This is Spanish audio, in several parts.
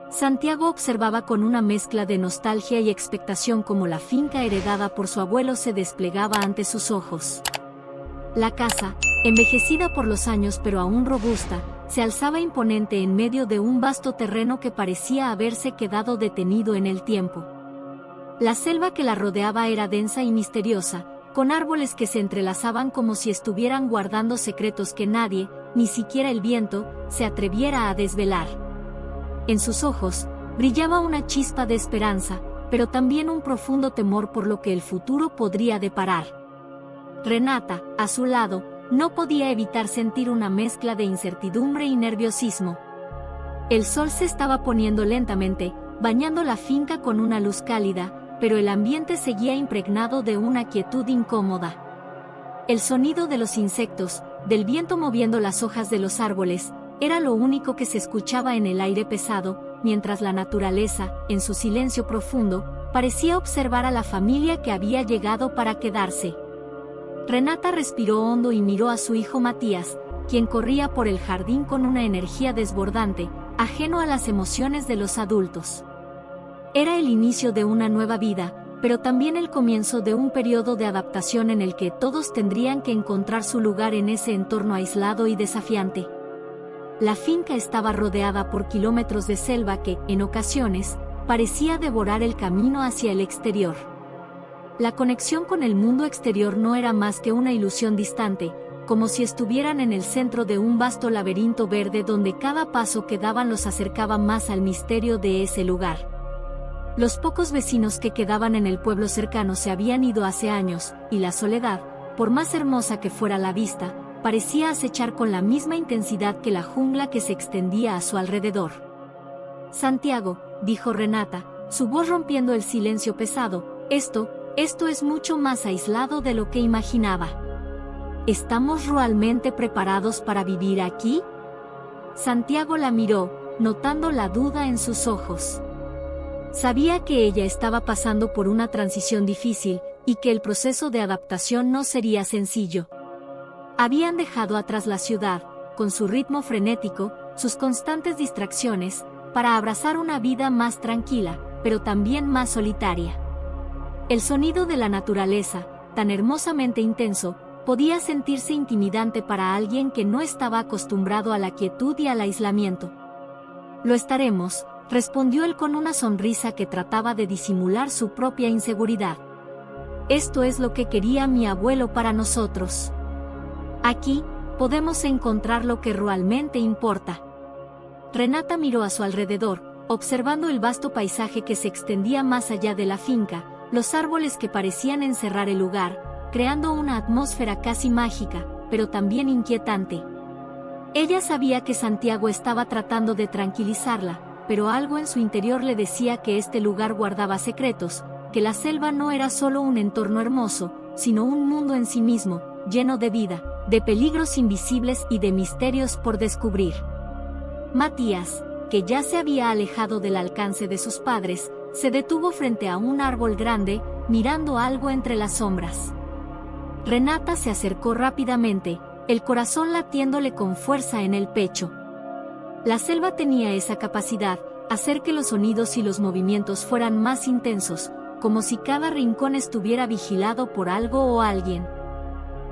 Santiago observaba con una mezcla de nostalgia y expectación cómo la finca heredada por su abuelo se desplegaba ante sus ojos. La casa, envejecida por los años pero aún robusta, se alzaba imponente en medio de un vasto terreno que parecía haberse quedado detenido en el tiempo. La selva que la rodeaba era densa y misteriosa, con árboles que se entrelazaban como si estuvieran guardando secretos que nadie, ni siquiera el viento, se atreviera a desvelar. En sus ojos, brillaba una chispa de esperanza, pero también un profundo temor por lo que el futuro podría deparar. Renata, a su lado, no podía evitar sentir una mezcla de incertidumbre y nerviosismo. El sol se estaba poniendo lentamente, bañando la finca con una luz cálida, pero el ambiente seguía impregnado de una quietud incómoda. El sonido de los insectos, del viento moviendo las hojas de los árboles, era lo único que se escuchaba en el aire pesado, mientras la naturaleza, en su silencio profundo, parecía observar a la familia que había llegado para quedarse. Renata respiró hondo y miró a su hijo Matías, quien corría por el jardín con una energía desbordante, ajeno a las emociones de los adultos. Era el inicio de una nueva vida, pero también el comienzo de un periodo de adaptación en el que todos tendrían que encontrar su lugar en ese entorno aislado y desafiante. La finca estaba rodeada por kilómetros de selva que, en ocasiones, parecía devorar el camino hacia el exterior. La conexión con el mundo exterior no era más que una ilusión distante, como si estuvieran en el centro de un vasto laberinto verde donde cada paso que daban los acercaba más al misterio de ese lugar. Los pocos vecinos que quedaban en el pueblo cercano se habían ido hace años, y la soledad, por más hermosa que fuera la vista, parecía acechar con la misma intensidad que la jungla que se extendía a su alrededor. «Santiago», dijo Renata, su voz rompiendo el silencio pesado, esto es mucho más aislado de lo que imaginaba. ¿Estamos realmente preparados para vivir aquí?» Santiago la miró, notando la duda en sus ojos. Sabía que ella estaba pasando por una transición difícil, y que el proceso de adaptación no sería sencillo. Habían dejado atrás la ciudad, con su ritmo frenético, sus constantes distracciones, para abrazar una vida más tranquila, pero también más solitaria. El sonido de la naturaleza, tan hermosamente intenso, podía sentirse intimidante para alguien que no estaba acostumbrado a la quietud y al aislamiento. «Lo estaremos», respondió él con una sonrisa que trataba de disimular su propia inseguridad. «Esto es lo que quería mi abuelo para nosotros. Aquí, podemos encontrar lo que realmente importa». Renata miró a su alrededor, observando el vasto paisaje que se extendía más allá de la finca, los árboles que parecían encerrar el lugar, creando una atmósfera casi mágica, pero también inquietante. Ella sabía que Santiago estaba tratando de tranquilizarla, pero algo en su interior le decía que este lugar guardaba secretos, que la selva no era solo un entorno hermoso, sino un mundo en sí mismo, lleno de vida, de peligros invisibles y de misterios por descubrir. Matías, que ya se había alejado del alcance de sus padres, se detuvo frente a un árbol grande, mirando algo entre las sombras. Renata se acercó rápidamente, el corazón latiéndole con fuerza en el pecho. La selva tenía esa capacidad, hacer que los sonidos y los movimientos fueran más intensos, como si cada rincón estuviera vigilado por algo o alguien.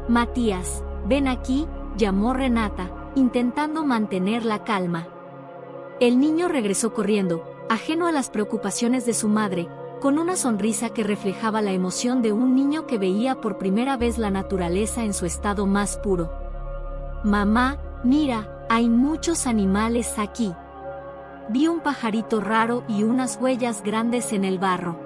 «Matías, ven aquí», llamó Renata, intentando mantener la calma. El niño regresó corriendo, ajeno a las preocupaciones de su madre, con una sonrisa que reflejaba la emoción de un niño que veía por primera vez la naturaleza en su estado más puro. «Mamá, mira, hay muchos animales aquí. Vi un pajarito raro y unas huellas grandes en el barro».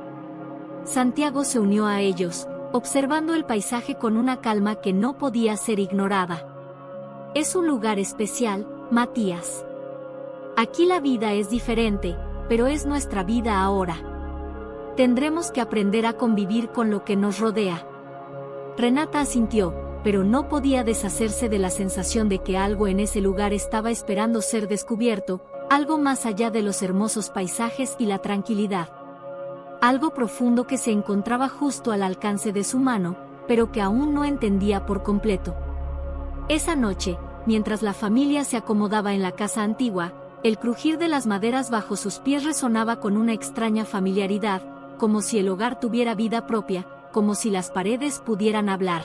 Santiago se unió a ellos, observando el paisaje con una calma que no podía ser ignorada. «Es un lugar especial, Matías. Aquí la vida es diferente, pero es nuestra vida ahora. Tendremos que aprender a convivir con lo que nos rodea». Renata asintió, pero no podía deshacerse de la sensación de que algo en ese lugar estaba esperando ser descubierto, algo más allá de los hermosos paisajes y la tranquilidad. Algo profundo que se encontraba justo al alcance de su mano, pero que aún no entendía por completo. Esa noche, mientras la familia se acomodaba en la casa antigua, El crujir de las maderas bajo sus pies resonaba con una extraña familiaridad, como si el hogar tuviera vida propia, como si las paredes pudieran hablar.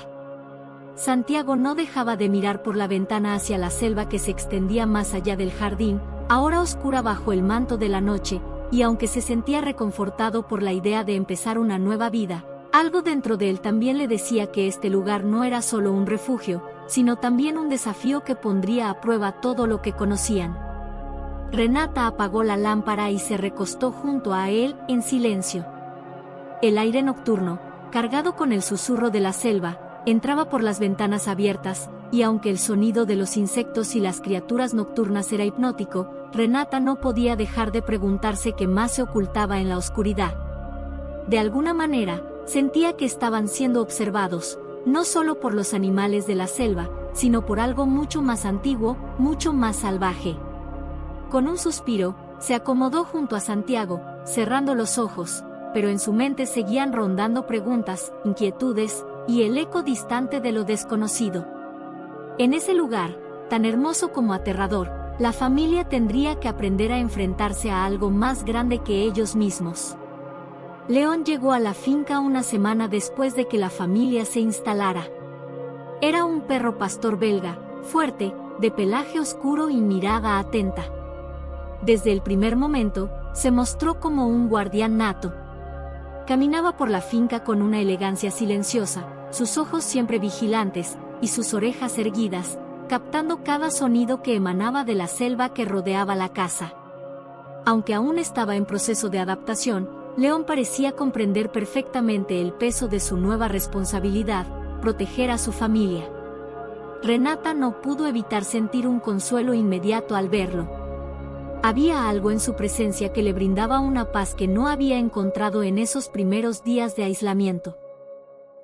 Santiago no dejaba de mirar por la ventana hacia la selva que se extendía más allá del jardín, ahora oscura bajo el manto de la noche, y aunque se sentía reconfortado por la idea de empezar una nueva vida, algo dentro de él también le decía que este lugar no era solo un refugio, sino también un desafío que pondría a prueba todo lo que conocían. Renata apagó la lámpara y se recostó junto a él en silencio. El aire nocturno, cargado con el susurro de la selva, entraba por las ventanas abiertas, y aunque el sonido de los insectos y las criaturas nocturnas era hipnótico, Renata no podía dejar de preguntarse qué más se ocultaba en la oscuridad. De alguna manera, sentía que estaban siendo observados, no solo por los animales de la selva, sino por algo mucho más antiguo, mucho más salvaje. Con un suspiro, se acomodó junto a Santiago, cerrando los ojos, pero en su mente seguían rondando preguntas, inquietudes, y el eco distante de lo desconocido. En ese lugar, tan hermoso como aterrador, la familia tendría que aprender a enfrentarse a algo más grande que ellos mismos. León llegó a la finca una semana después de que la familia se instalara. Era un perro pastor belga, fuerte, de pelaje oscuro y mirada atenta. Desde el primer momento, se mostró como un guardián nato. Caminaba por la finca con una elegancia silenciosa, sus ojos siempre vigilantes, y sus orejas erguidas, captando cada sonido que emanaba de la selva que rodeaba la casa. Aunque aún estaba en proceso de adaptación, León parecía comprender perfectamente el peso de su nueva responsabilidad, proteger a su familia. Renata no pudo evitar sentir un consuelo inmediato al verlo. Había algo en su presencia que le brindaba una paz que no había encontrado en esos primeros días de aislamiento.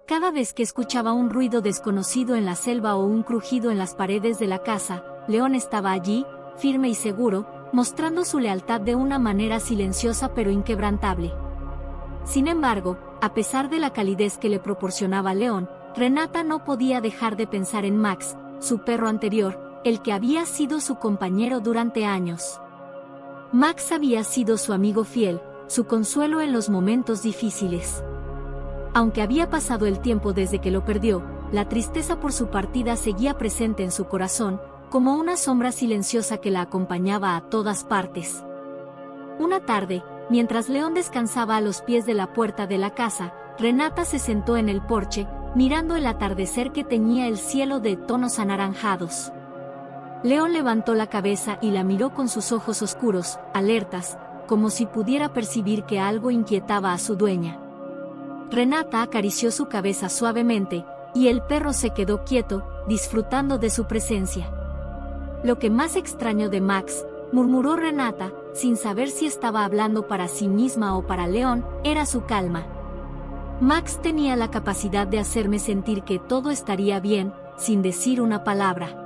Cada vez que escuchaba un ruido desconocido en la selva o un crujido en las paredes de la casa, León estaba allí, firme y seguro, mostrando su lealtad de una manera silenciosa pero inquebrantable. Sin embargo, a pesar de la calidez que le proporcionaba León, Renata no podía dejar de pensar en Max, su perro anterior, el que había sido su compañero durante años. Max había sido su amigo fiel, su consuelo en los momentos difíciles. Aunque había pasado el tiempo desde que lo perdió, la tristeza por su partida seguía presente en su corazón, como una sombra silenciosa que la acompañaba a todas partes. Una tarde, mientras León descansaba a los pies de la puerta de la casa, Renata se sentó en el porche, mirando el atardecer que teñía el cielo de tonos anaranjados. León levantó la cabeza y la miró con sus ojos oscuros, alertas, como si pudiera percibir que algo inquietaba a su dueña. Renata acarició su cabeza suavemente, y el perro se quedó quieto, disfrutando de su presencia. Lo que más extrañó de Max, murmuró Renata, sin saber si estaba hablando para sí misma o para León, era su calma. Max tenía la capacidad de hacerme sentir que todo estaría bien, sin decir una palabra.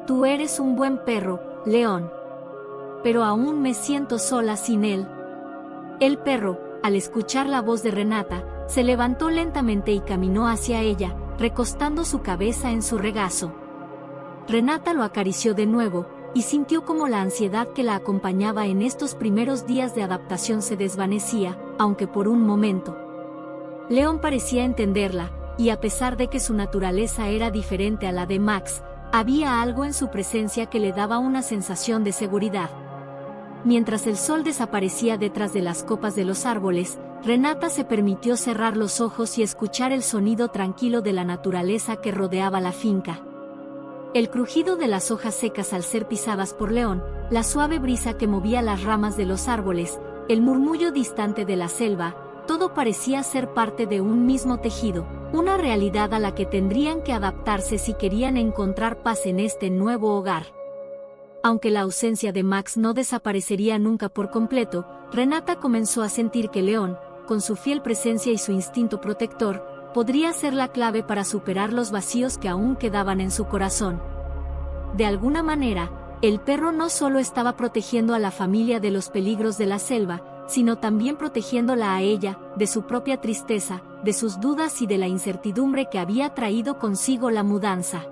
Tú eres un buen perro, León. Pero aún me siento sola sin él. El perro, al escuchar la voz de Renata, se levantó lentamente y caminó hacia ella, recostando su cabeza en su regazo. Renata lo acarició de nuevo, y sintió como la ansiedad que la acompañaba en estos primeros días de adaptación se desvanecía, aunque por un momento. León parecía entenderla, y a pesar de que su naturaleza era diferente a la de Max, había algo en su presencia que le daba una sensación de seguridad. Mientras el sol desaparecía detrás de las copas de los árboles, Renata se permitió cerrar los ojos y escuchar el sonido tranquilo de la naturaleza que rodeaba la finca. El crujido de las hojas secas al ser pisadas por León, la suave brisa que movía las ramas de los árboles, el murmullo distante de la selva, todo parecía ser parte de un mismo tejido, una realidad a la que tendrían que adaptarse si querían encontrar paz en este nuevo hogar. Aunque la ausencia de Max no desaparecería nunca por completo, Renata comenzó a sentir que León, con su fiel presencia y su instinto protector, podría ser la clave para superar los vacíos que aún quedaban en su corazón. De alguna manera, el perro no solo estaba protegiendo a la familia de los peligros de la selva, sino también protegiéndola a ella, de su propia tristeza, de sus dudas y de la incertidumbre que había traído consigo la mudanza.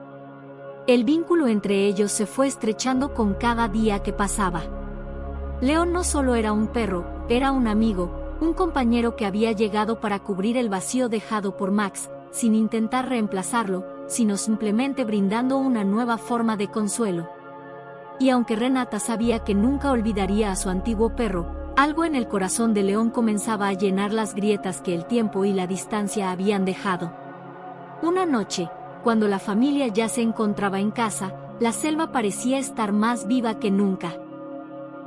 El vínculo entre ellos se fue estrechando con cada día que pasaba. León no solo era un perro, era un amigo, un compañero que había llegado para cubrir el vacío dejado por Max, sin intentar reemplazarlo, sino simplemente brindando una nueva forma de consuelo. Y aunque Renata sabía que nunca olvidaría a su antiguo perro, algo en el corazón de León comenzaba a llenar las grietas que el tiempo y la distancia habían dejado. Una noche, cuando la familia ya se encontraba en casa, la selva parecía estar más viva que nunca.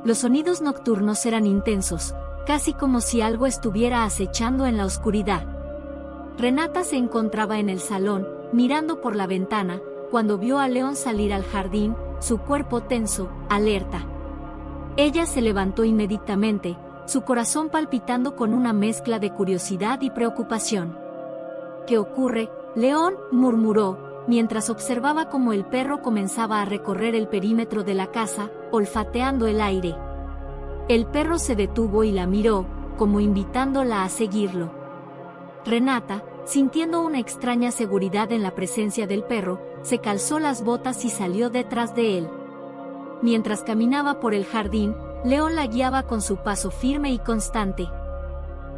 Los sonidos nocturnos eran intensos, casi como si algo estuviera acechando en la oscuridad. Renata se encontraba en el salón, mirando por la ventana, cuando vio a León salir al jardín, su cuerpo tenso, alerta. Ella se levantó inmediatamente, su corazón palpitando con una mezcla de curiosidad y preocupación. ¿Qué ocurre, León?, murmuró, mientras observaba cómo el perro comenzaba a recorrer el perímetro de la casa, olfateando el aire. El perro se detuvo y la miró, como invitándola a seguirlo. Renata, sintiendo una extraña seguridad en la presencia del perro, se calzó las botas y salió detrás de él. Mientras caminaba por el jardín, León la guiaba con su paso firme y constante.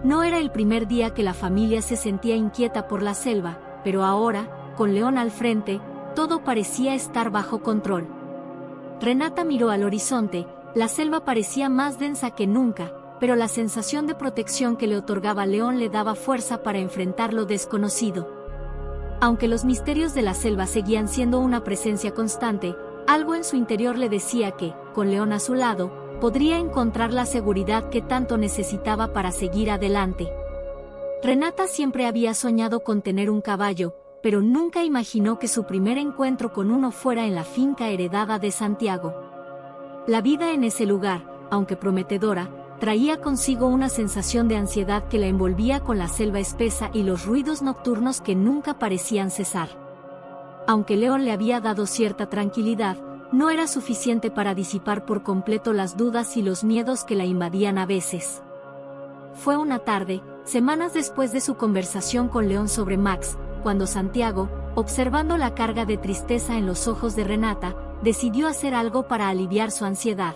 No era el primer día que la familia se sentía inquieta por la selva, pero ahora, con León al frente, todo parecía estar bajo control. Renata miró al horizonte, la selva parecía más densa que nunca, pero la sensación de protección que le otorgaba León le daba fuerza para enfrentar lo desconocido. Aunque los misterios de la selva seguían siendo una presencia constante, algo en su interior le decía que, con León a su lado, podría encontrar la seguridad que tanto necesitaba para seguir adelante. Renata siempre había soñado con tener un caballo, pero nunca imaginó que su primer encuentro con uno fuera en la finca heredada de Santiago. La vida en ese lugar, aunque prometedora, traía consigo una sensación de ansiedad que la envolvía con la selva espesa y los ruidos nocturnos que nunca parecían cesar. Aunque León le había dado cierta tranquilidad, no era suficiente para disipar por completo las dudas y los miedos que la invadían a veces. Fue una tarde, semanas después de su conversación con León sobre Max, cuando Santiago, observando la carga de tristeza en los ojos de Renata, decidió hacer algo para aliviar su ansiedad.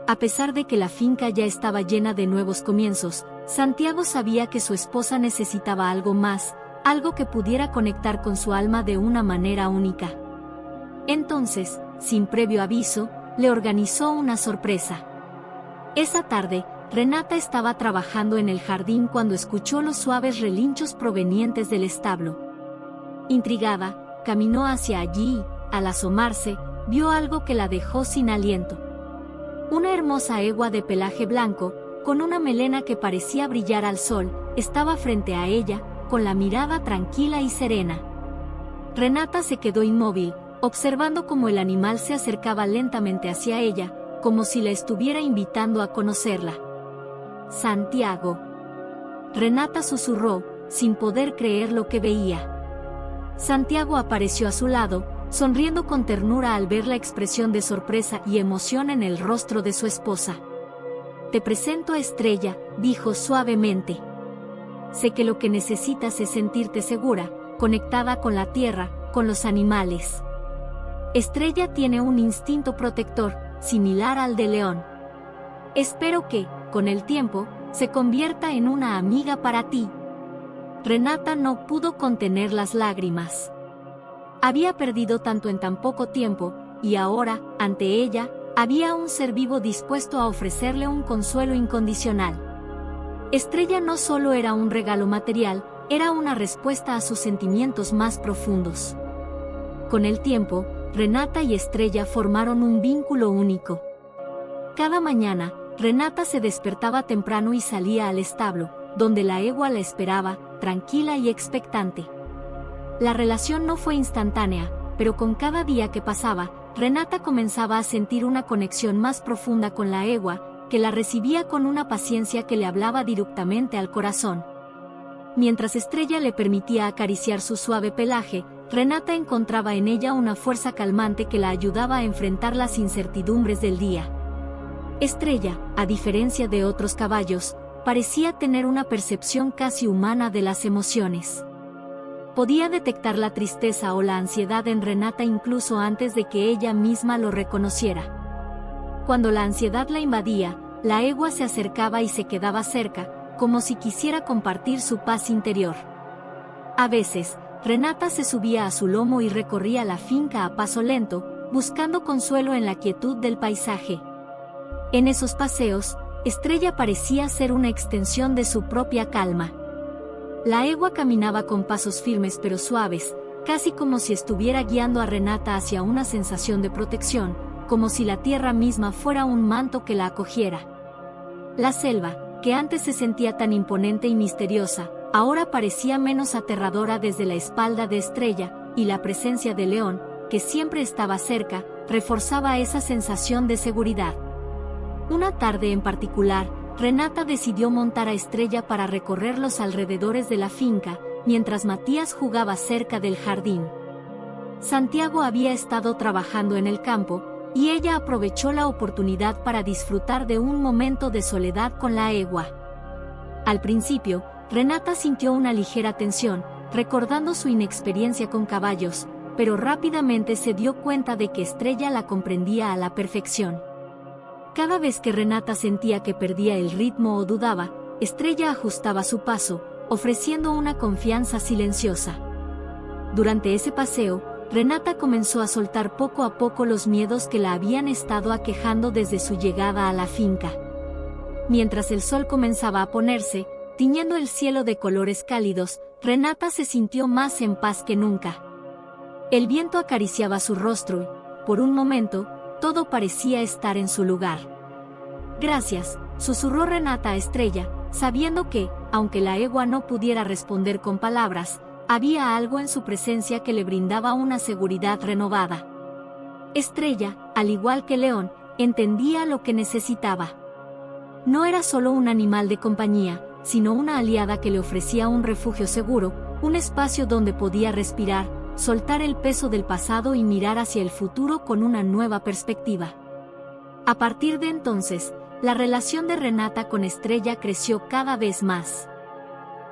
A pesar de que la finca ya estaba llena de nuevos comienzos, Santiago sabía que su esposa necesitaba algo más, algo que pudiera conectar con su alma de una manera única. Entonces, sin previo aviso, le organizó una sorpresa. Esa tarde, Renata estaba trabajando en el jardín cuando escuchó los suaves relinchos provenientes del establo. Intrigada, caminó hacia allí y, al asomarse, vio algo que la dejó sin aliento. Una hermosa egua de pelaje blanco, con una melena que parecía brillar al sol, estaba frente a ella, con la mirada tranquila y serena. Renata se quedó inmóvil, observando cómo el animal se acercaba lentamente hacia ella, como si la estuviera invitando a conocerla. «Santiago». Renata susurró, sin poder creer lo que veía. Santiago apareció a su lado, sonriendo con ternura al ver la expresión de sorpresa y emoción en el rostro de su esposa. «Te presento a Estrella», dijo suavemente. «Sé que lo que necesitas es sentirte segura, conectada con la tierra, con los animales. Estrella tiene un instinto protector, similar al de León. Espero que, con el tiempo, se convierta en una amiga para ti». Renata no pudo contener las lágrimas. Había perdido tanto en tan poco tiempo, y ahora, ante ella, había un ser vivo dispuesto a ofrecerle un consuelo incondicional. Estrella no solo era un regalo material, era una respuesta a sus sentimientos más profundos. Con el tiempo, Renata y Estrella formaron un vínculo único. Cada mañana, Renata se despertaba temprano y salía al establo, donde la egua la esperaba, tranquila y expectante. La relación no fue instantánea, pero con cada día que pasaba, Renata comenzaba a sentir una conexión más profunda con la egua, que la recibía con una paciencia que le hablaba directamente al corazón. Mientras Estrella le permitía acariciar su suave pelaje, Renata encontraba en ella una fuerza calmante que la ayudaba a enfrentar las incertidumbres del día. Estrella, a diferencia de otros caballos, parecía tener una percepción casi humana de las emociones. Podía detectar la tristeza o la ansiedad en Renata incluso antes de que ella misma lo reconociera. Cuando la ansiedad la invadía, la egua se acercaba y se quedaba cerca, como si quisiera compartir su paz interior. A veces, Renata se subía a su lomo y recorría la finca a paso lento, buscando consuelo en la quietud del paisaje. En esos paseos, Estrella parecía ser una extensión de su propia calma. La egua caminaba con pasos firmes pero suaves, casi como si estuviera guiando a Renata hacia una sensación de protección, como si la tierra misma fuera un manto que la acogiera. La selva, que antes se sentía tan imponente y misteriosa, ahora parecía menos aterradora desde la espalda de Estrella, y la presencia de León, que siempre estaba cerca, reforzaba esa sensación de seguridad. Una tarde en particular, Renata decidió montar a Estrella para recorrer los alrededores de la finca, mientras Matías jugaba cerca del jardín. Santiago había estado trabajando en el campo, y ella aprovechó la oportunidad para disfrutar de un momento de soledad con la egua. Al principio, Renata sintió una ligera tensión, recordando su inexperiencia con caballos, pero rápidamente se dio cuenta de que Estrella la comprendía a la perfección. Cada vez que Renata sentía que perdía el ritmo o dudaba, Estrella ajustaba su paso, ofreciendo una confianza silenciosa. Durante ese paseo, Renata comenzó a soltar poco a poco los miedos que la habían estado aquejando desde su llegada a la finca. Mientras el sol comenzaba a ponerse, tiñendo el cielo de colores cálidos, Renata se sintió más en paz que nunca. El viento acariciaba su rostro y, por un momento, todo parecía estar en su lugar. «Gracias», susurró Renata a Estrella, sabiendo que, aunque la egua no pudiera responder con palabras, había algo en su presencia que le brindaba una seguridad renovada. Estrella, al igual que León, entendía lo que necesitaba. No era solo un animal de compañía, sino una aliada que le ofrecía un refugio seguro, un espacio donde podía respirar, soltar el peso del pasado y mirar hacia el futuro con una nueva perspectiva. A partir de entonces, la relación de Renata con Estrella creció cada vez más.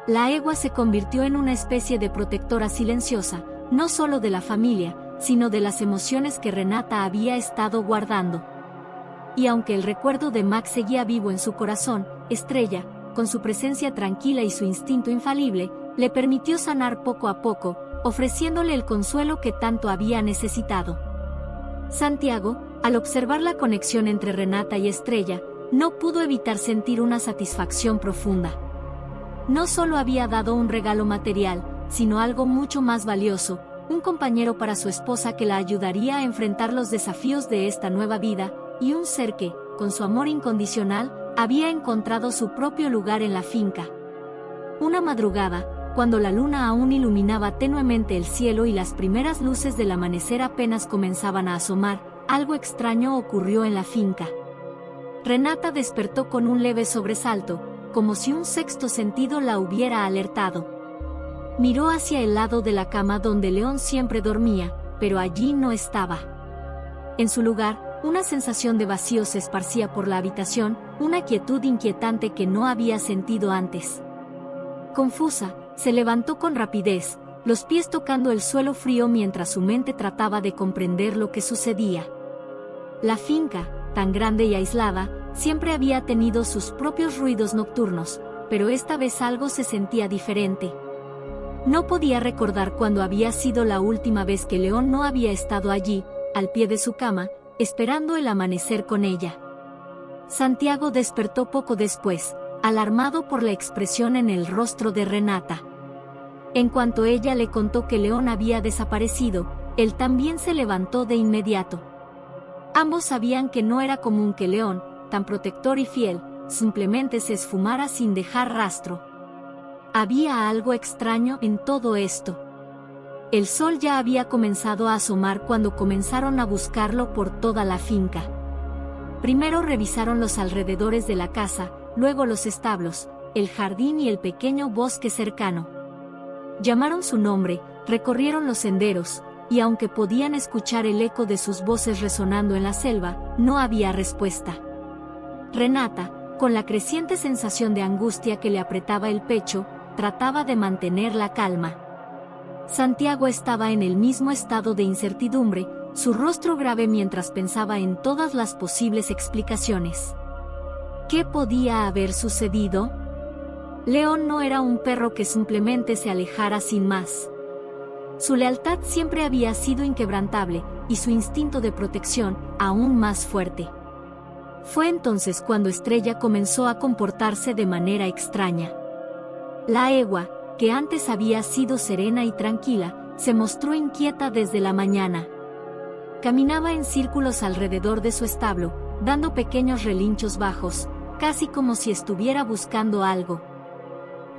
La egua se convirtió en una especie de protectora silenciosa, no solo de la familia, sino de las emociones que Renata había estado guardando. Y aunque el recuerdo de Max seguía vivo en su corazón, Estrella, con su presencia tranquila y su instinto infalible, le permitió sanar poco a poco, ofreciéndole el consuelo que tanto había necesitado. Santiago, al observar la conexión entre Renata y Estrella, no pudo evitar sentir una satisfacción profunda. No solo había dado un regalo material, sino algo mucho más valioso, un compañero para su esposa que la ayudaría a enfrentar los desafíos de esta nueva vida, y un ser que, con su amor incondicional, había encontrado su propio lugar en la finca. Una madrugada, cuando la luna aún iluminaba tenuemente el cielo y las primeras luces del amanecer apenas comenzaban a asomar, algo extraño ocurrió en la finca. Renata despertó con un leve sobresalto, como si un sexto sentido la hubiera alertado. Miró hacia el lado de la cama donde León siempre dormía, pero allí no estaba. En su lugar, una sensación de vacío se esparcía por la habitación, una quietud inquietante que no había sentido antes. Confusa, se levantó con rapidez, los pies tocando el suelo frío mientras su mente trataba de comprender lo que sucedía. La finca, tan grande y aislada, siempre había tenido sus propios ruidos nocturnos, pero esta vez algo se sentía diferente. No podía recordar cuándo había sido la última vez que León no había estado allí, al pie de su cama, esperando el amanecer con ella. Santiago despertó poco después, alarmado por la expresión en el rostro de Renata. En cuanto ella le contó que León había desaparecido, él también se levantó de inmediato. Ambos sabían que no era común que León, tan protector y fiel, simplemente se esfumara sin dejar rastro. Había algo extraño en todo esto. El sol ya había comenzado a asomar cuando comenzaron a buscarlo por toda la finca. Primero revisaron los alrededores de la casa, luego los establos, el jardín y el pequeño bosque cercano. Llamaron su nombre, recorrieron los senderos, y aunque podían escuchar el eco de sus voces resonando en la selva, no había respuesta. Renata, con la creciente sensación de angustia que le apretaba el pecho, trataba de mantener la calma. Santiago estaba en el mismo estado de incertidumbre, su rostro grave mientras pensaba en todas las posibles explicaciones. ¿Qué podía haber sucedido? León no era un perro que simplemente se alejara sin más. Su lealtad siempre había sido inquebrantable, y su instinto de protección, aún más fuerte. Fue entonces cuando Estrella comenzó a comportarse de manera extraña. La egua, que antes había sido serena y tranquila, se mostró inquieta desde la mañana. Caminaba en círculos alrededor de su establo, dando pequeños relinchos bajos, casi como si estuviera buscando algo.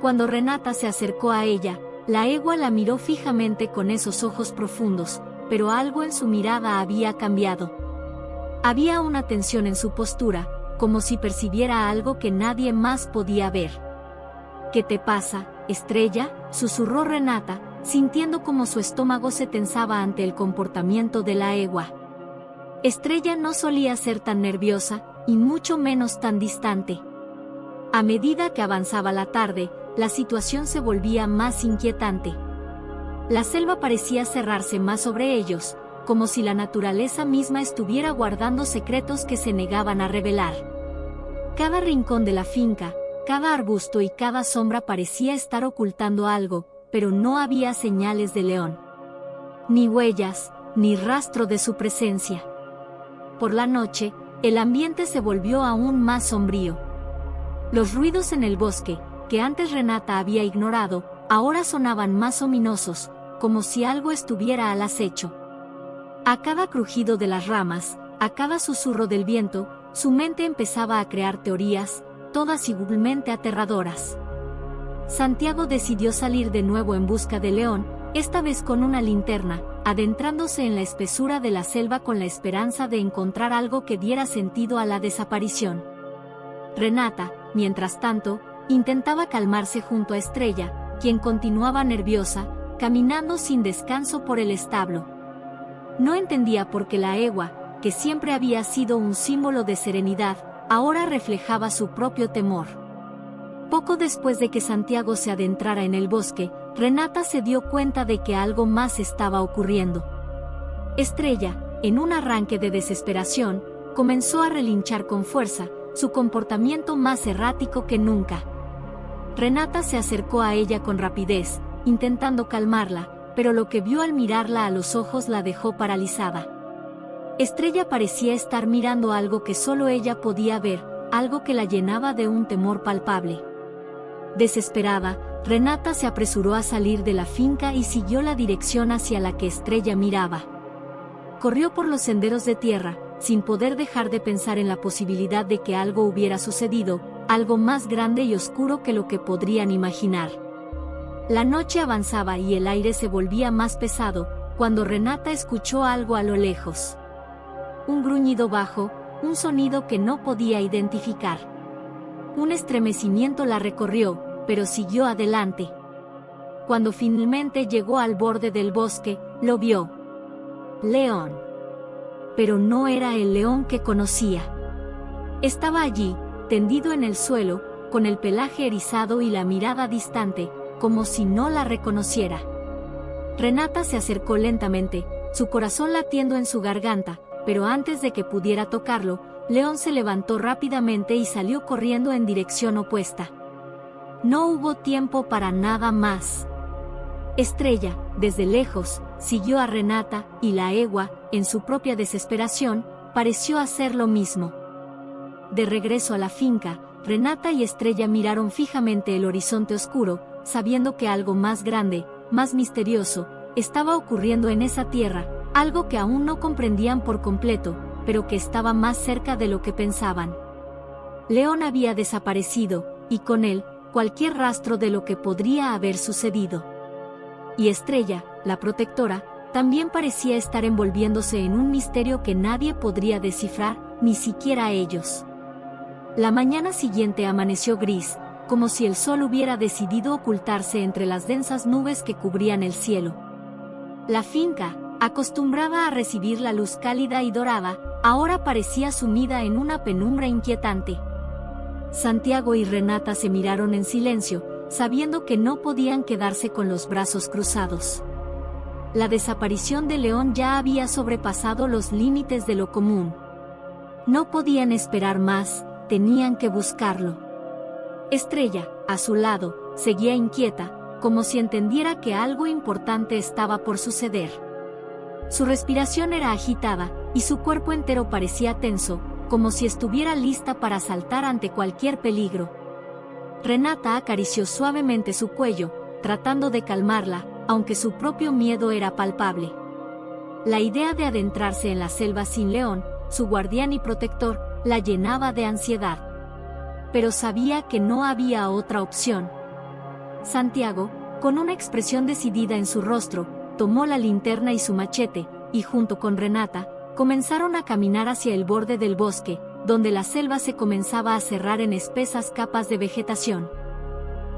Cuando Renata se acercó a ella, la egua la miró fijamente con esos ojos profundos, pero algo en su mirada había cambiado. Había una tensión en su postura, como si percibiera algo que nadie más podía ver. ¿Qué te pasa, Estrella?, susurró Renata, sintiendo como su estómago se tensaba ante el comportamiento de la egua. Estrella no solía ser tan nerviosa, y mucho menos tan distante. A medida que avanzaba la tarde, la situación se volvía más inquietante. La selva parecía cerrarse más sobre ellos, como si la naturaleza misma estuviera guardando secretos que se negaban a revelar. Cada rincón de la finca, cada arbusto y cada sombra parecía estar ocultando algo, pero no había señales de León. Ni huellas, ni rastro de su presencia. Por la noche, el ambiente se volvió aún más sombrío. Los ruidos en el bosque, que antes Renata había ignorado, ahora sonaban más ominosos, como si algo estuviera al acecho. A cada crujido de las ramas, a cada susurro del viento, su mente empezaba a crear teorías, todas igualmente aterradoras. Santiago decidió salir de nuevo en busca de León, esta vez con una linterna, adentrándose en la espesura de la selva con la esperanza de encontrar algo que diera sentido a la desaparición. Renata, mientras tanto, intentaba calmarse junto a Estrella, quien continuaba nerviosa, caminando sin descanso por el establo. No entendía por qué la egua, que siempre había sido un símbolo de serenidad, ahora reflejaba su propio temor. Poco después de que Santiago se adentrara en el bosque, Renata se dio cuenta de que algo más estaba ocurriendo. Estrella, en un arranque de desesperación, comenzó a relinchar con fuerza, su comportamiento más errático que nunca. Renata se acercó a ella con rapidez, intentando calmarla, pero lo que vio al mirarla a los ojos la dejó paralizada. Estrella parecía estar mirando algo que solo ella podía ver, algo que la llenaba de un temor palpable. Desesperada, Renata se apresuró a salir de la finca y siguió la dirección hacia la que Estrella miraba. Corrió por los senderos de tierra, sin poder dejar de pensar en la posibilidad de que algo hubiera sucedido, algo más grande y oscuro que lo que podrían imaginar. La noche avanzaba y el aire se volvía más pesado, cuando Renata escuchó algo a lo lejos. Un gruñido bajo, un sonido que no podía identificar. Un estremecimiento la recorrió, pero siguió adelante. Cuando finalmente llegó al borde del bosque, lo vio. León. Pero no era el león que conocía. Estaba allí, tendido en el suelo, con el pelaje erizado y la mirada distante, como si no la reconociera. Renata se acercó lentamente, su corazón latiendo en su garganta, pero antes de que pudiera tocarlo, León se levantó rápidamente y salió corriendo en dirección opuesta. No hubo tiempo para nada más. Estrella, desde lejos, siguió a Renata, y la egua, en su propia desesperación, pareció hacer lo mismo. De regreso a la finca, Renata y Estrella miraron fijamente el horizonte oscuro, sabiendo que algo más grande, más misterioso, estaba ocurriendo en esa tierra, algo que aún no comprendían por completo, pero que estaba más cerca de lo que pensaban. León había desaparecido, y con él, cualquier rastro de lo que podría haber sucedido. Y Estrella, la protectora, también parecía estar envolviéndose en un misterio que nadie podría descifrar, ni siquiera ellos. La mañana siguiente amaneció gris, como si el sol hubiera decidido ocultarse entre las densas nubes que cubrían el cielo. La finca, acostumbrada a recibir la luz cálida y dorada, ahora parecía sumida en una penumbra inquietante. Santiago y Renata se miraron en silencio, sabiendo que no podían quedarse con los brazos cruzados. la desaparición de León ya había sobrepasado los límites de lo común. No podían esperar más, tenían que buscarlo. Estrella, a su lado, seguía inquieta, como si entendiera que algo importante estaba por suceder. Su respiración era agitada, y su cuerpo entero parecía tenso, como si estuviera lista para saltar ante cualquier peligro. Renata acarició suavemente su cuello, tratando de calmarla, aunque su propio miedo era palpable. La idea de adentrarse en la selva sin León, su guardián y protector, la llenaba de ansiedad. Pero sabía que no había otra opción. Santiago, con una expresión decidida en su rostro, tomó la linterna y su machete, y junto con Renata, comenzaron a caminar hacia el borde del bosque, donde la selva se comenzaba a cerrar en espesas capas de vegetación.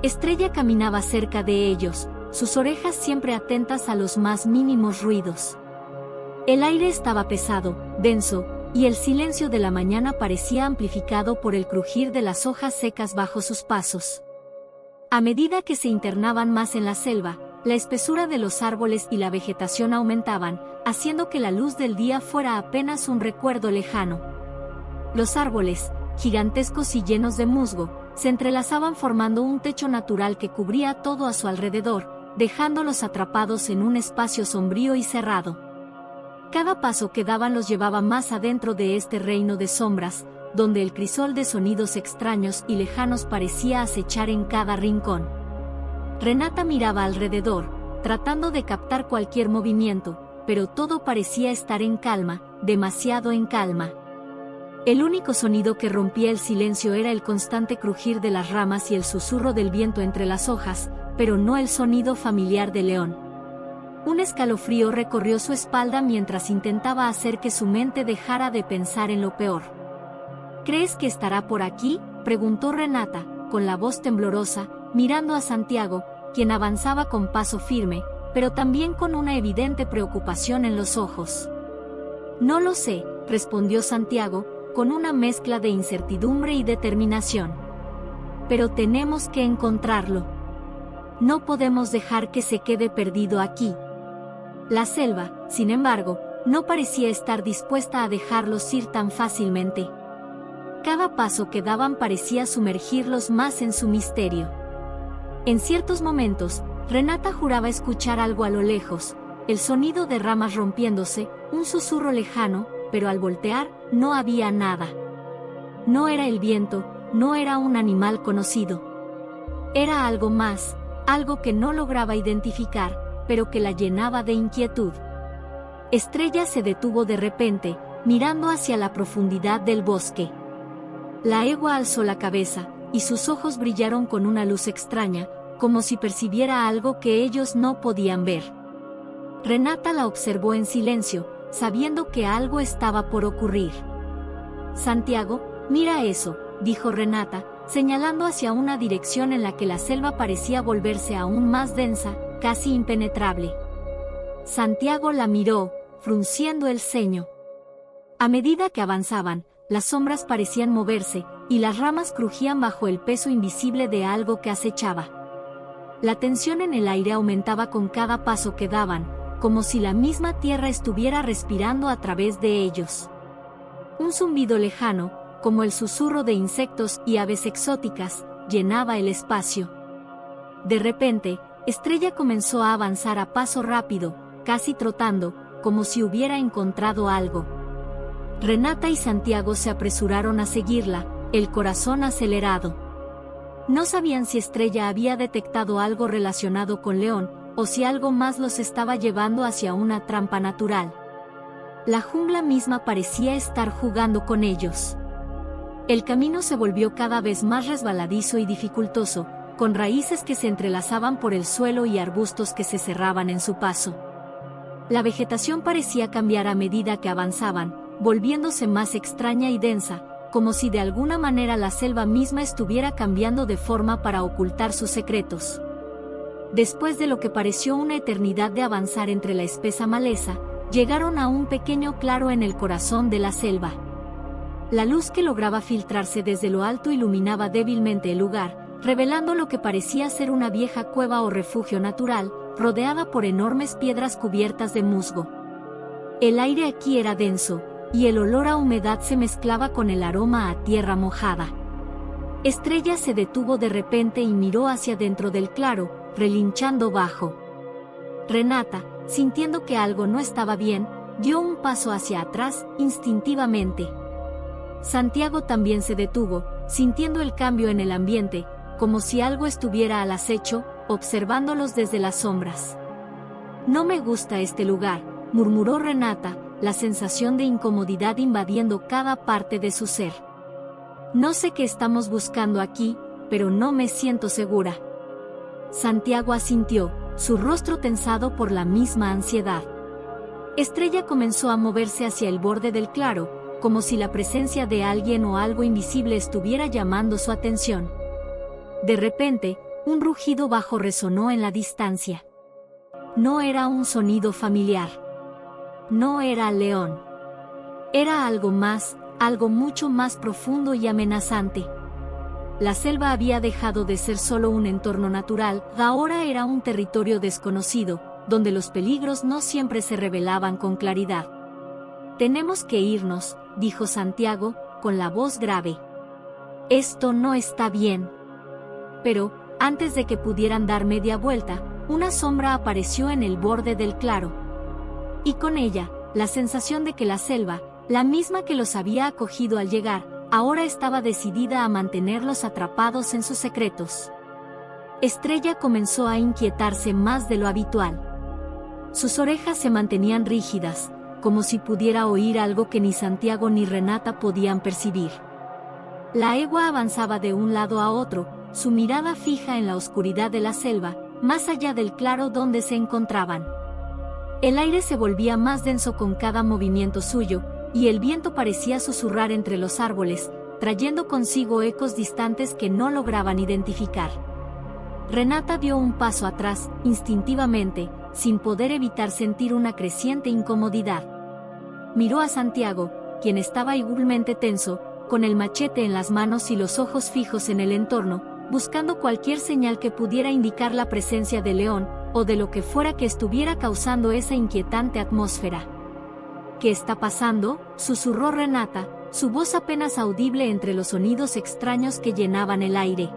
Estrella caminaba cerca de ellos, sus orejas siempre atentas a los más mínimos ruidos. El aire estaba pesado, denso, y el silencio de la mañana parecía amplificado por el crujir de las hojas secas bajo sus pasos. A medida que se internaban más en la selva, la espesura de los árboles y la vegetación aumentaban, haciendo que la luz del día fuera apenas un recuerdo lejano. Los árboles, gigantescos y llenos de musgo, se entrelazaban formando un techo natural que cubría todo a su alrededor, dejándolos atrapados en un espacio sombrío y cerrado. Cada paso que daban los llevaba más adentro de este reino de sombras, donde el crisol de sonidos extraños y lejanos parecía acechar en cada rincón. Renata miraba alrededor, tratando de captar cualquier movimiento, pero todo parecía estar en calma, demasiado en calma. El único sonido que rompía el silencio era el constante crujir de las ramas y el susurro del viento entre las hojas, pero no el sonido familiar de León. Un escalofrío recorrió su espalda mientras intentaba hacer que su mente dejara de pensar en lo peor. ¿Crees que estará por aquí?, preguntó Renata, con la voz temblorosa, mirando a Santiago, quien avanzaba con paso firme, pero también con una evidente preocupación en los ojos. No lo sé, respondió Santiago, con una mezcla de incertidumbre y determinación. Pero tenemos que encontrarlo. No podemos dejar que se quede perdido aquí. La selva, sin embargo, no parecía estar dispuesta a dejarlos ir tan fácilmente. Cada paso que daban parecía sumergirlos más en su misterio. En ciertos momentos, Renata juraba escuchar algo a lo lejos, el sonido de ramas rompiéndose, un susurro lejano, pero al voltear, no había nada. No era el viento, no era un animal conocido. Era algo más, algo que no lograba identificar, pero que la llenaba de inquietud. Estrella se detuvo de repente, mirando hacia la profundidad del bosque. La egua alzó la cabeza, y sus ojos brillaron con una luz extraña, como si percibiera algo que ellos no podían ver. Renata la observó en silencio, sabiendo que algo estaba por ocurrir. Santiago, mira eso, dijo Renata, señalando hacia una dirección en la que la selva parecía volverse aún más densa, casi impenetrable. Santiago la miró, frunciendo el ceño. A medida que avanzaban, las sombras parecían moverse, y las ramas crujían bajo el peso invisible de algo que acechaba. La tensión en el aire aumentaba con cada paso que daban, como si la misma tierra estuviera respirando a través de ellos. Un zumbido lejano, como el susurro de insectos y aves exóticas, llenaba el espacio. De repente, Estrella comenzó a avanzar a paso rápido, casi trotando, como si hubiera encontrado algo. Renata y Santiago se apresuraron a seguirla, el corazón acelerado. No sabían si Estrella había detectado algo relacionado con León, o si algo más los estaba llevando hacia una trampa natural. La jungla misma parecía estar jugando con ellos. El camino se volvió cada vez más resbaladizo y dificultoso, con raíces que se entrelazaban por el suelo y arbustos que se cerraban en su paso. La vegetación parecía cambiar a medida que avanzaban, volviéndose más extraña y densa, como si de alguna manera la selva misma estuviera cambiando de forma para ocultar sus secretos. Después de lo que pareció una eternidad de avanzar entre la espesa maleza, llegaron a un pequeño claro en el corazón de la selva. La luz que lograba filtrarse desde lo alto iluminaba débilmente el lugar, revelando lo que parecía ser una vieja cueva o refugio natural, rodeada por enormes piedras cubiertas de musgo. El aire aquí era denso, y el olor a humedad se mezclaba con el aroma a tierra mojada. Estrella se detuvo de repente y miró hacia dentro del claro, relinchando bajo. Renata, sintiendo que algo no estaba bien, dio un paso hacia atrás, instintivamente. Santiago también se detuvo, sintiendo el cambio en el ambiente, como si algo estuviera al acecho, observándolos desde las sombras. «No me gusta este lugar», murmuró Renata, la sensación de incomodidad invadiendo cada parte de su ser. «No sé qué estamos buscando aquí, pero no me siento segura». Santiago asintió, su rostro tensado por la misma ansiedad. Estrella comenzó a moverse hacia el borde del claro, como si la presencia de alguien o algo invisible estuviera llamando su atención. De repente, un rugido bajo resonó en la distancia. No era un sonido familiar. No era León. Era algo más, algo mucho más profundo y amenazante. La selva había dejado de ser solo un entorno natural, ahora era un territorio desconocido, donde los peligros no siempre se revelaban con claridad. «Tenemos que irnos», dijo Santiago, con la voz grave. «Esto no está bien». Pero, antes de que pudieran dar media vuelta, una sombra apareció en el borde del claro. Y con ella, la sensación de que la selva, la misma que los había acogido al llegar, ahora estaba decidida a mantenerlos atrapados en sus secretos. Estrella comenzó a inquietarse más de lo habitual. Sus orejas se mantenían rígidas, como si pudiera oír algo que ni Santiago ni Renata podían percibir. La egua avanzaba de un lado a otro, su mirada fija en la oscuridad de la selva, más allá del claro donde se encontraban. El aire se volvía más denso con cada movimiento suyo, y el viento parecía susurrar entre los árboles, trayendo consigo ecos distantes que no lograban identificar. Renata dio un paso atrás, instintivamente, sin poder evitar sentir una creciente incomodidad. Miró a Santiago, quien estaba igualmente tenso, con el machete en las manos y los ojos fijos en el entorno, buscando cualquier señal que pudiera indicar la presencia de León, o de lo que fuera que estuviera causando esa inquietante atmósfera. «¿Qué está pasando?», susurró Renata, su voz apenas audible entre los sonidos extraños que llenaban el aire.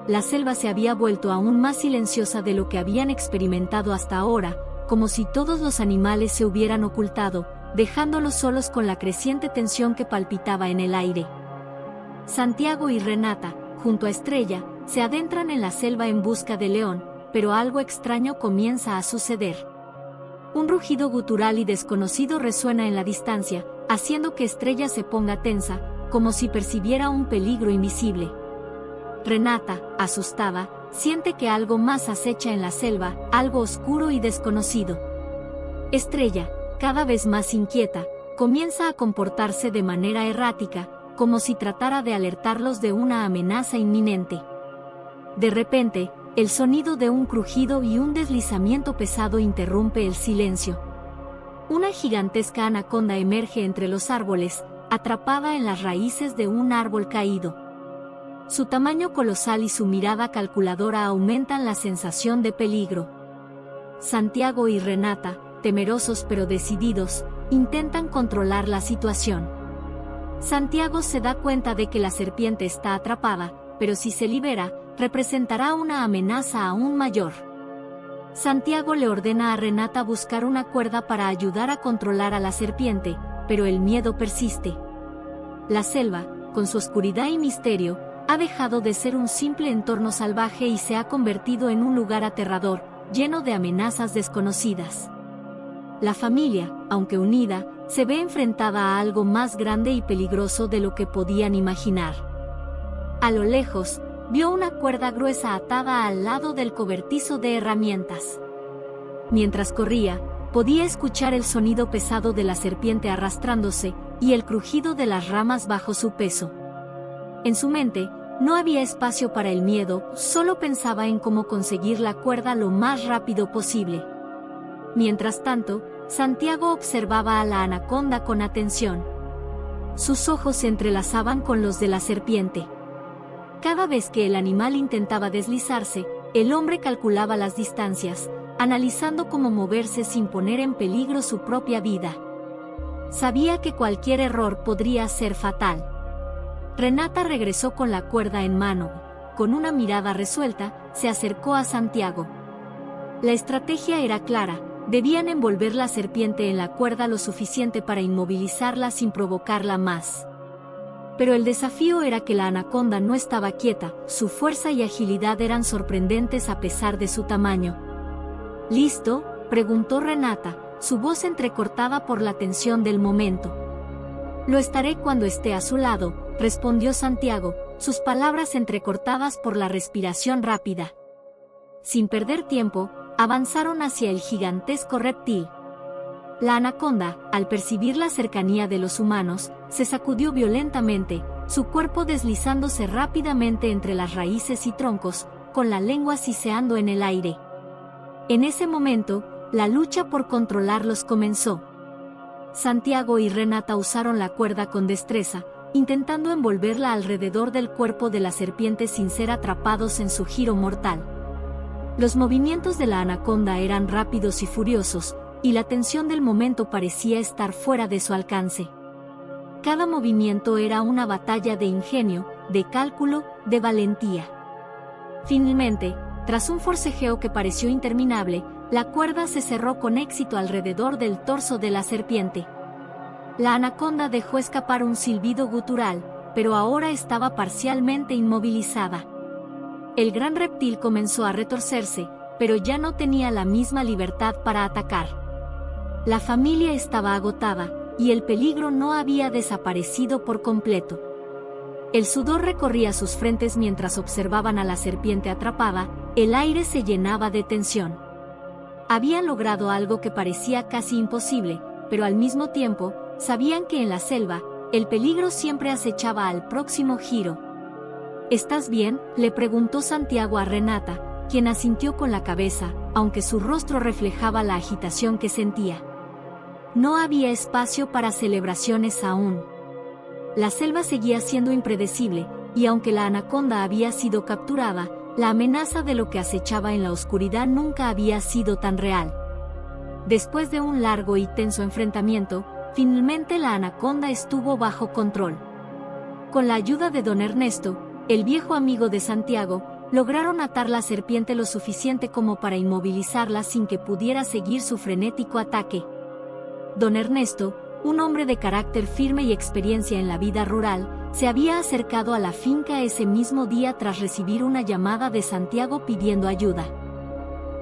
La selva se había vuelto aún más silenciosa de lo que habían experimentado hasta ahora, como si todos los animales se hubieran ocultado, dejándolos solos con la creciente tensión que palpitaba en el aire. Santiago y Renata, junto a Estrella, se adentran en la selva en busca de León, pero algo extraño comienza a suceder. Un rugido gutural y desconocido resuena en la distancia, haciendo que Estrella se ponga tensa, como si percibiera un peligro invisible. Renata, asustada, siente que algo más acecha en la selva, algo oscuro y desconocido. Estrella, cada vez más inquieta, comienza a comportarse de manera errática, como si tratara de alertarlos de una amenaza inminente. De repente, el sonido de un crujido y un deslizamiento pesado interrumpe el silencio. Una gigantesca anaconda emerge entre los árboles, atrapada en las raíces de un árbol caído. Su tamaño colosal y su mirada calculadora aumentan la sensación de peligro. Santiago y Renata, temerosos pero decididos, intentan controlar la situación. Santiago se da cuenta de que la serpiente está atrapada, pero si se libera, representará una amenaza aún mayor. Santiago le ordena a Renata buscar una cuerda para ayudar a controlar a la serpiente, pero el miedo persiste. La selva, con su oscuridad y misterio, ha dejado de ser un simple entorno salvaje y se ha convertido en un lugar aterrador, lleno de amenazas desconocidas. La familia, aunque unida, se ve enfrentada a algo más grande y peligroso de lo que podían imaginar. A lo lejos, vio una cuerda gruesa atada al lado del cobertizo de herramientas. Mientras corría, podía escuchar el sonido pesado de la serpiente arrastrándose, y el crujido de las ramas bajo su peso. En su mente, no había espacio para el miedo, solo pensaba en cómo conseguir la cuerda lo más rápido posible. Mientras tanto, Santiago observaba a la anaconda con atención. Sus ojos se entrelazaban con los de la serpiente. Cada vez que el animal intentaba deslizarse, el hombre calculaba las distancias, analizando cómo moverse sin poner en peligro su propia vida. Sabía que cualquier error podría ser fatal. Renata regresó con la cuerda en mano. Con una mirada resuelta, se acercó a Santiago. La estrategia era clara: debían envolver la serpiente en la cuerda lo suficiente para inmovilizarla sin provocarla más. Pero el desafío era que la anaconda no estaba quieta, su fuerza y agilidad eran sorprendentes a pesar de su tamaño. ¿Listo?, preguntó Renata, su voz entrecortada por la tensión del momento. Lo estaré cuando esté a su lado, respondió Santiago, sus palabras entrecortadas por la respiración rápida. Sin perder tiempo, avanzaron hacia el gigantesco reptil. La anaconda, al percibir la cercanía de los humanos, se sacudió violentamente, su cuerpo deslizándose rápidamente entre las raíces y troncos, con la lengua siseando en el aire. En ese momento, la lucha por controlarlos comenzó. Santiago y Renata usaron la cuerda con destreza, intentando envolverla alrededor del cuerpo de la serpiente sin ser atrapados en su giro mortal. Los movimientos de la anaconda eran rápidos y furiosos, y la tensión del momento parecía estar fuera de su alcance. Cada movimiento era una batalla de ingenio, de cálculo, de valentía. Finalmente, tras un forcejeo que pareció interminable, la cuerda se cerró con éxito alrededor del torso de la serpiente. La anaconda dejó escapar un silbido gutural, pero ahora estaba parcialmente inmovilizada. El gran reptil comenzó a retorcerse, pero ya no tenía la misma libertad para atacar. La familia estaba agotada, y el peligro no había desaparecido por completo. El sudor recorría sus frentes mientras observaban a la serpiente atrapada, el aire se llenaba de tensión. Habían logrado algo que parecía casi imposible, pero al mismo tiempo, sabían que en la selva, el peligro siempre acechaba al próximo giro. ¿Estás bien?, le preguntó Santiago a Renata, quien asintió con la cabeza, aunque su rostro reflejaba la agitación que sentía. No había espacio para celebraciones aún. La selva seguía siendo impredecible, y aunque la anaconda había sido capturada, la amenaza de lo que acechaba en la oscuridad nunca había sido tan real. Después de un largo y tenso enfrentamiento, finalmente la anaconda estuvo bajo control. Con la ayuda de don Ernesto, el viejo amigo de Santiago, lograron atar la serpiente lo suficiente como para inmovilizarla sin que pudiera seguir su frenético ataque. Don Ernesto, un hombre de carácter firme y experiencia en la vida rural, se había acercado a la finca ese mismo día tras recibir una llamada de Santiago pidiendo ayuda.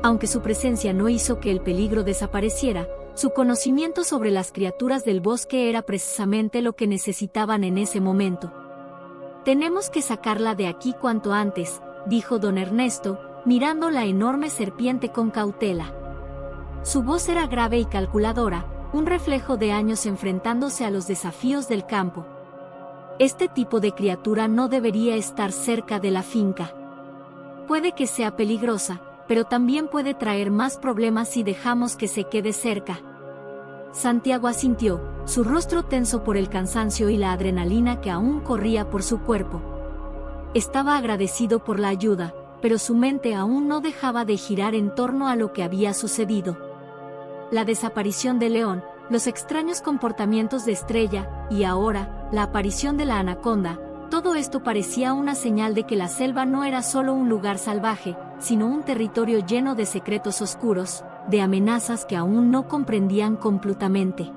Aunque su presencia no hizo que el peligro desapareciera, su conocimiento sobre las criaturas del bosque era precisamente lo que necesitaban en ese momento. «Tenemos que sacarla de aquí cuanto antes», dijo don Ernesto, mirando la enorme serpiente con cautela. Su voz era grave y calculadora, un reflejo de años enfrentándose a los desafíos del campo. Este tipo de criatura no debería estar cerca de la finca. Puede que sea peligrosa, pero también puede traer más problemas si dejamos que se quede cerca. Santiago asintió, su rostro tenso por el cansancio y la adrenalina que aún corría por su cuerpo. Estaba agradecido por la ayuda, pero su mente aún no dejaba de girar en torno a lo que había sucedido. La desaparición de León, los extraños comportamientos de Estrella, y ahora, la aparición de la anaconda, todo esto parecía una señal de que la selva no era solo un lugar salvaje, sino un territorio lleno de secretos oscuros, de amenazas que aún no comprendían completamente.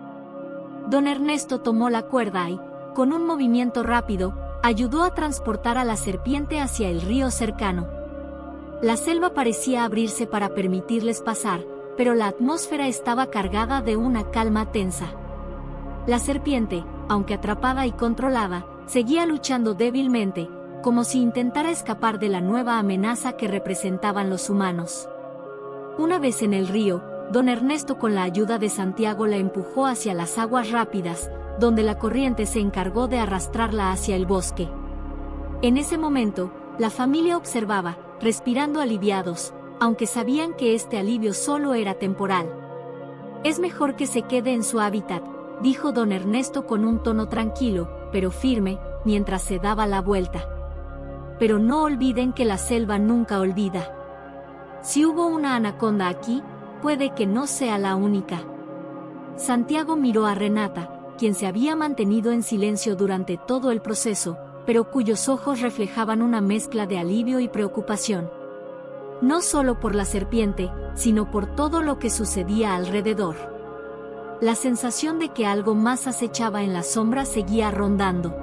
Don Ernesto tomó la cuerda y, con un movimiento rápido, ayudó a transportar a la serpiente hacia el río cercano. La selva parecía abrirse para permitirles pasar, pero la atmósfera estaba cargada de una calma tensa. La serpiente, aunque atrapada y controlada, seguía luchando débilmente, como si intentara escapar de la nueva amenaza que representaban los humanos. Una vez en el río, don Ernesto con la ayuda de Santiago la empujó hacia las aguas rápidas, donde la corriente se encargó de arrastrarla hacia el bosque. En ese momento, la familia observaba, respirando aliviados, aunque sabían que este alivio solo era temporal. «Es mejor que se quede en su hábitat», dijo don Ernesto con un tono tranquilo, pero firme, mientras se daba la vuelta. «Pero no olviden que la selva nunca olvida. Si hubo una anaconda aquí, puede que no sea la única. Santiago miró a Renata, quien se había mantenido en silencio durante todo el proceso, pero cuyos ojos reflejaban una mezcla de alivio y preocupación. No solo por la serpiente, sino por todo lo que sucedía alrededor. La sensación de que algo más acechaba en la sombra seguía rondando.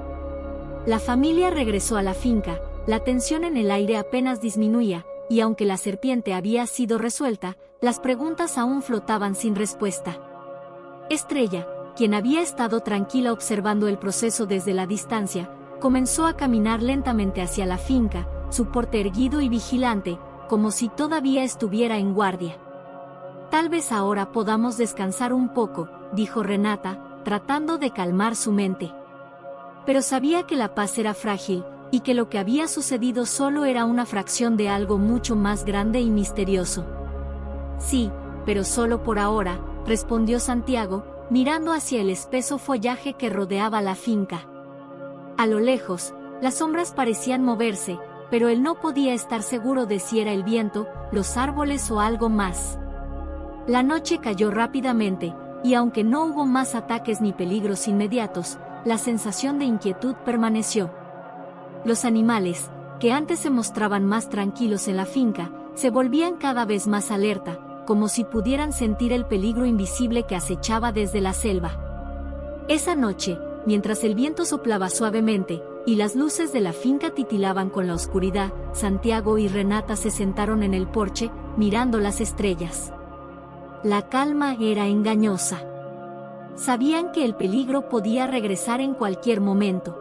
La familia regresó a la finca, la tensión en el aire apenas disminuía, y aunque la serpiente había sido resuelta, las preguntas aún flotaban sin respuesta. Estrella, quien había estado tranquila observando el proceso desde la distancia, comenzó a caminar lentamente hacia la finca, su porte erguido y vigilante, como si todavía estuviera en guardia. «Tal vez ahora podamos descansar un poco», dijo Renata, tratando de calmar su mente. Pero sabía que la paz era frágil, y que lo que había sucedido solo era una fracción de algo mucho más grande y misterioso. «Sí, pero solo por ahora», respondió Santiago, mirando hacia el espeso follaje que rodeaba la finca. A lo lejos, las sombras parecían moverse, pero él no podía estar seguro de si era el viento, los árboles o algo más. La noche cayó rápidamente, y aunque no hubo más ataques ni peligros inmediatos, la sensación de inquietud permaneció. Los animales, que antes se mostraban más tranquilos en la finca, se volvían cada vez más alerta, como si pudieran sentir el peligro invisible que acechaba desde la selva. Esa noche, mientras el viento soplaba suavemente, y las luces de la finca titilaban con la oscuridad, Santiago y Renata se sentaron en el porche, mirando las estrellas. La calma era engañosa. Sabían que el peligro podía regresar en cualquier momento.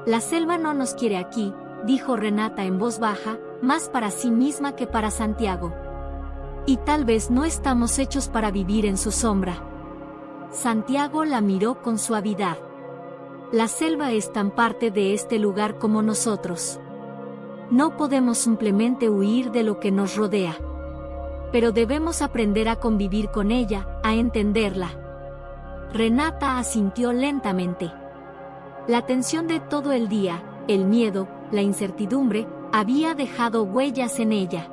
«La selva no nos quiere aquí», dijo Renata en voz baja, más para sí misma que para Santiago. «Y tal vez no estamos hechos para vivir en su sombra». Santiago la miró con suavidad. «La selva es tan parte de este lugar como nosotros. No podemos simplemente huir de lo que nos rodea. Pero debemos aprender a convivir con ella, a entenderla». Renata asintió lentamente. La tensión de todo el día, el miedo, la incertidumbre, había dejado huellas en ella.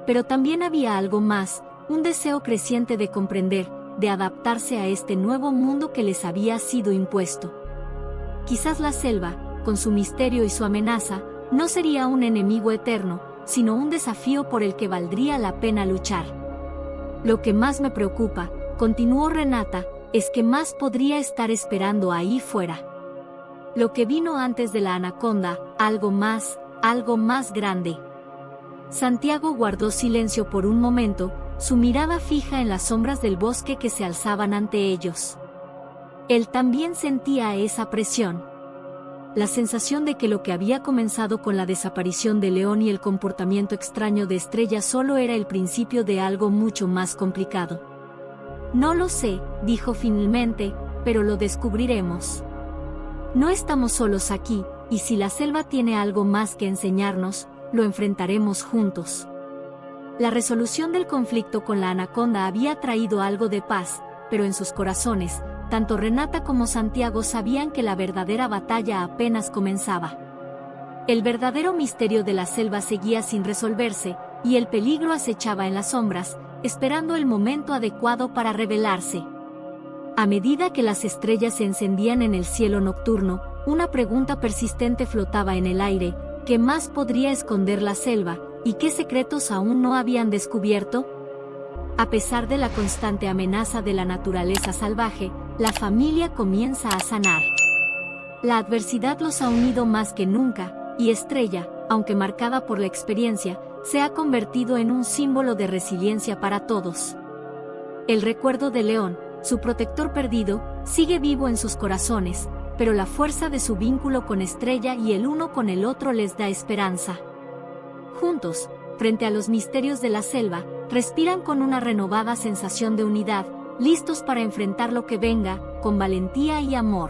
Pero también había algo más, un deseo creciente de comprender, de adaptarse a este nuevo mundo que les había sido impuesto. Quizás la selva, con su misterio y su amenaza, no sería un enemigo eterno, sino un desafío por el que valdría la pena luchar. «Lo que más me preocupa», continuó Renata, «es que más podría estar esperando ahí fuera. Lo que vino antes de la anaconda, algo más grande». Santiago guardó silencio por un momento, su mirada fija en las sombras del bosque que se alzaban ante ellos. Él también sentía esa presión. La sensación de que lo que había comenzado con la desaparición de León y el comportamiento extraño de Estrella solo era el principio de algo mucho más complicado. «No lo sé», dijo finalmente, «pero lo descubriremos. No estamos solos aquí, y si la selva tiene algo más que enseñarnos, lo enfrentaremos juntos». La resolución del conflicto con la anaconda había traído algo de paz, pero en sus corazones, tanto Renata como Santiago sabían que la verdadera batalla apenas comenzaba. El verdadero misterio de la selva seguía sin resolverse, y el peligro acechaba en las sombras, esperando el momento adecuado para revelarse. A medida que las estrellas se encendían en el cielo nocturno, una pregunta persistente flotaba en el aire: ¿qué más podría esconder la selva, y qué secretos aún no habían descubierto? A pesar de la constante amenaza de la naturaleza salvaje, la familia comienza a sanar. La adversidad los ha unido más que nunca, y Estrella, aunque marcada por la experiencia, se ha convertido en un símbolo de resiliencia para todos. El recuerdo de León, su protector perdido, sigue vivo en sus corazones, pero la fuerza de su vínculo con Estrella y el uno con el otro les da esperanza. Juntos, frente a los misterios de la selva, respiran con una renovada sensación de unidad, listos para enfrentar lo que venga, con valentía y amor.